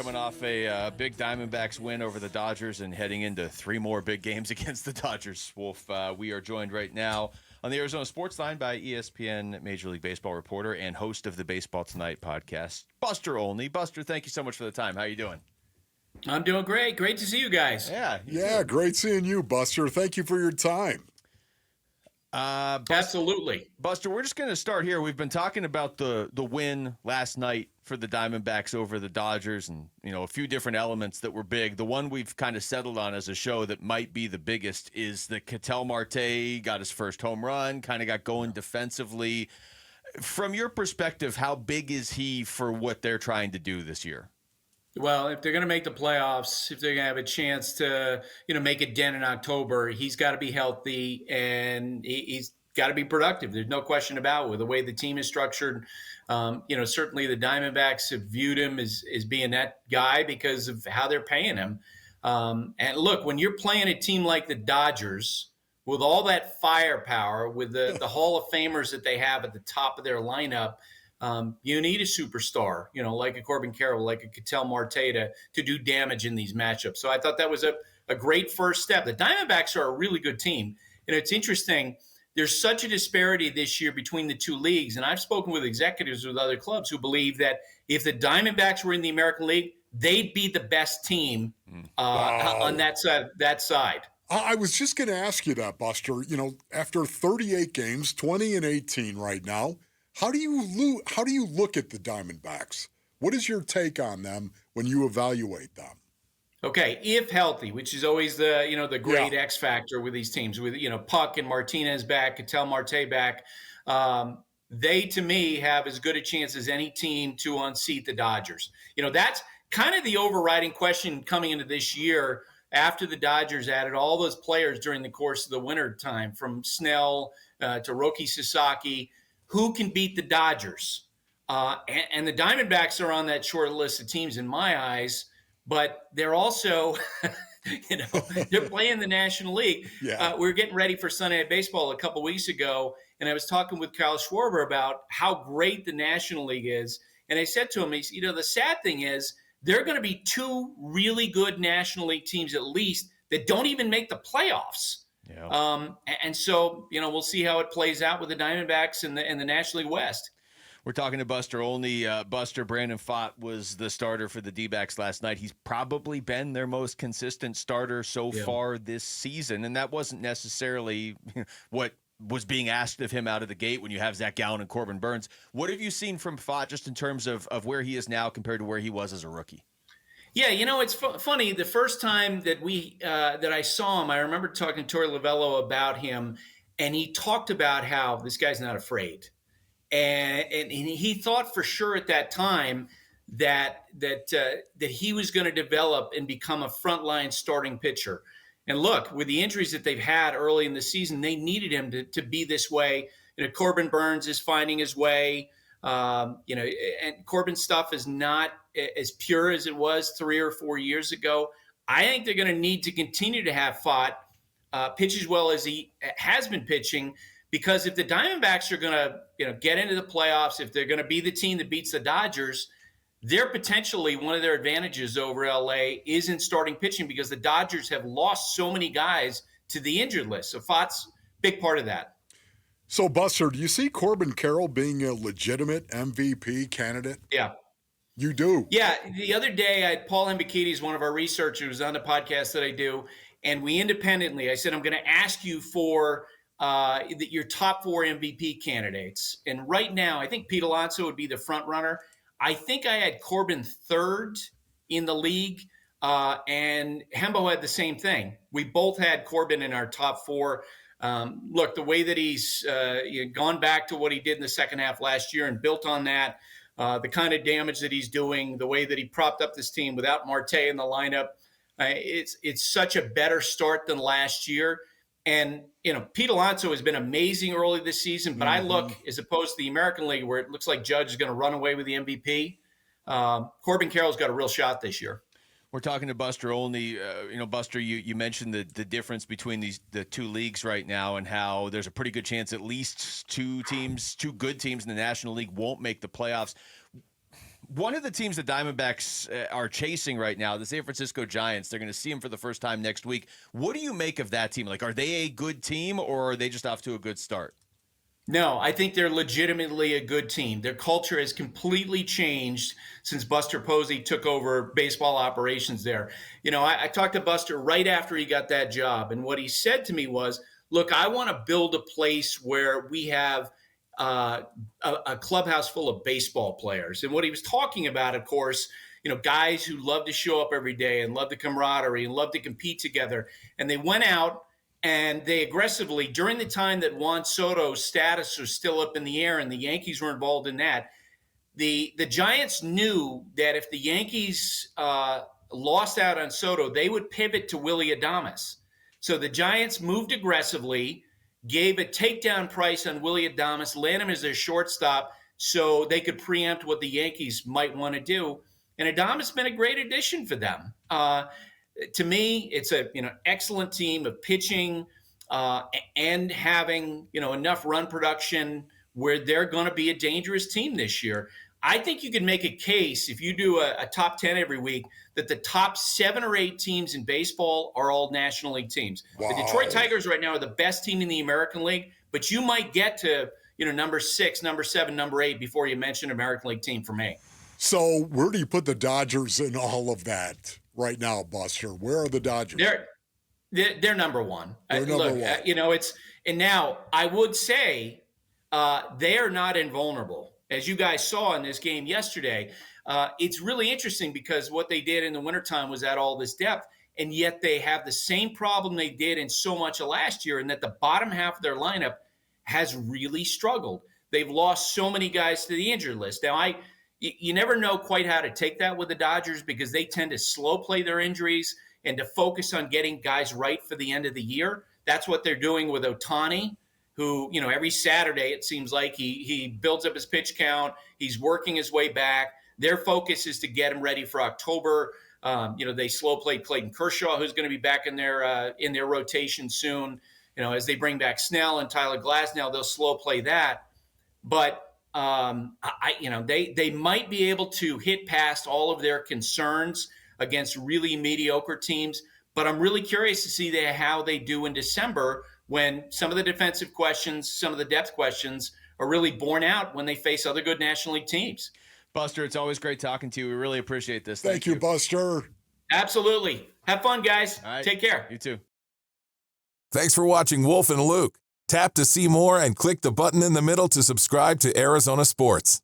coming off a big Diamondbacks win over the Dodgers and heading into 3 more big games against the Dodgers. Wolf, we are joined right now on the Arizona Sports Line by ESPN Major League Baseball reporter and host of the Baseball Tonight podcast, Buster Olney. Buster, thank you so much for the time. How are you doing? I'm doing great. Great to see you guys. Yeah, great seeing you, Buster. Thank you for your time. Absolutely. Buster, we're just going to start here. We've been talking about the win last night for the Diamondbacks over the Dodgers and, a few different elements that were big. The one we've kind of settled on as a show that might be the biggest is that Ketel Marte got his first home run, kind of got going defensively. From your perspective, how big is he for what they're trying to do this year? Well, if they're going to make the playoffs, if they're going to have a chance to, make a dent in October, he's got to be healthy and he's got to be productive. There's no question about it. With the way the team is structured, certainly the Diamondbacks have viewed him as being that guy because of how they're paying him. And look, when you're playing a team like the Dodgers with all that firepower, with the Hall of Famers that they have at the top of their lineup, you need a superstar, like a Corbin Carroll, like a Ketel Marte to do damage in these matchups. So I thought that was a great first step. The Diamondbacks are a really good team. And it's interesting. There's such a disparity this year between the two leagues. And I've spoken with executives with other clubs who believe that if the Diamondbacks were in the American League, they'd be the best team on that side. I was just going to ask you that, Buster. After 38 games, 20-18 right now, how do you look at the Diamondbacks? What is your take on them when you evaluate them? Okay, if healthy, which is always the great X factor with these teams, with Puck and Martinez back, Ketel Marte back, they to me have as good a chance as any team to unseat the Dodgers. That's kind of the overriding question coming into this year after the Dodgers added all those players during the course of the winter time, from Schnell to Roki Sasaki. Who can beat the Dodgers? And the Diamondbacks are on that short list of teams in my eyes, but they're also, they're playing the National League. Yeah. We were getting ready for Sunday Night Baseball a couple weeks ago, and I was talking with Kyle Schwarber about how great the National League is. And I said to him, the sad thing is there are going to be 2 really good National League teams at least that don't even make the playoffs. Yeah. And so, we'll see how it plays out with the Diamondbacks and the National League West. We're talking to Buster Olney. Buster, Brandon Pfaadt was the starter for the D-backs last night. He's probably been their most consistent starter so far this season, and that wasn't necessarily what was being asked of him out of the gate when you have Zach Gallen and Corbin Burnes. What have you seen from Pfaadt just in terms of where he is now compared to where he was as a rookie? Yeah, it's funny. The first time that that I saw him, I remember talking to Torey Lovello about him, and he talked about how this guy's not afraid, and he thought for sure at that time that he was going to develop and become a frontline starting pitcher. And look, with the injuries that they've had early in the season, they needed him to be this way. Corbin Burnes is finding his way. And Corbin's stuff is not as pure as it was 3 or 4 years ago. I think they're going to need to continue to have Pfaadt pitch as well as he has been pitching, because if the Diamondbacks are going to get into the playoffs, if they're going to be the team that beats the Dodgers, they're potentially one of their advantages over LA is in starting pitching, because the Dodgers have lost so many guys to the injured list. So Pfaadt's a big part of that. So, Buster, do you see Corbin Carroll being a legitimate MVP candidate? Yeah. You do? Yeah. The other day, Paul Hembekides, one of our researchers on the podcast that I do, and we independently, I said, I'm going to ask you for your top 4 MVP candidates. And right now, I think Pete Alonso would be the front runner. I think I had Corbin 3rd in the league, and Hembo had the same thing. We both had Corbin in our top 4. Look, the way that he's gone back to what he did in the second half last year and built on that, the kind of damage that he's doing, the way that he propped up this team without Marte in the lineup, it's such a better start than last year. And, Pete Alonso has been amazing early this season, but I look, as opposed to the American League, where it looks like Judge is going to run away with the MVP, Corbin Carroll's got a real shot this year. We're talking to Buster Olney. Buster, you mentioned the difference between the 2 leagues right now and how there's a pretty good chance at least 2 good teams in the National League won't make the playoffs. One of the teams the Diamondbacks are chasing right now, the San Francisco Giants, they're going to see them for the first time next week. What do you make of that team? Like, are they a good team, or are they just off to a good start? No, I think they're legitimately a good team. Their culture has completely changed since Buster Posey took over baseball operations there. I talked to Buster right after he got that job, and what he said to me was, look, I want to build a place where we have a clubhouse full of baseball players. And what he was talking about, of course, guys who love to show up every day and love the camaraderie and love to compete together. And they went out and they aggressively, during the time that Juan Soto's status was still up in the air and the Yankees were involved in that, the Giants knew that if the Yankees lost out on Soto, they would pivot to Willy Adames. So the Giants moved aggressively, gave a takedown price on Willy Adames, land him as their shortstop so they could preempt what the Yankees might want to do. And Adames has been a great addition for them. To me, it's a excellent team of pitching and having enough run production where they're going to be a dangerous team this year. I think you can make a case, if you do a top 10 every week, that the top 7 or 8 teams in baseball are all National League teams. Wow. The Detroit Tigers right now are the best team in the American League, but you might get to number 6, number 7, number 8 before you mention American League team for me. So where do you put the Dodgers in all of that right now, Buster? Where are the Dodgers? They're number one. They're number one. And now I would say they are not invulnerable. As you guys saw in this game yesterday, it's really interesting because what they did in the wintertime was add all this depth, and yet they have the same problem they did in so much of last year, in that the bottom half of their lineup has really struggled. They've lost so many guys to the injured list. Now, you never know quite how to take that with the Dodgers because they tend to slow play their injuries and to focus on getting guys right for the end of the year. That's what they're doing with Ohtani, who, every Saturday it seems like he builds up his pitch count. He's working his way back. Their focus is to get him ready for October. They slow played Clayton Kershaw, who's going to be back in their rotation soon. As they bring back Snell and Tyler Glasnow, they'll slow play that. But they might be able to hit past all of their concerns against really mediocre teams. But I'm really curious to see how they do in December, when some of the defensive questions, some of the depth questions are really borne out when they face other good National League teams. Buster, it's always great talking to you. We really appreciate this. Thank you, Buster. Absolutely. Have fun, guys. All right. Take care. You too. Thanks for watching Wolf and Luke. Tap to see more and click the button in the middle to subscribe to Arizona Sports.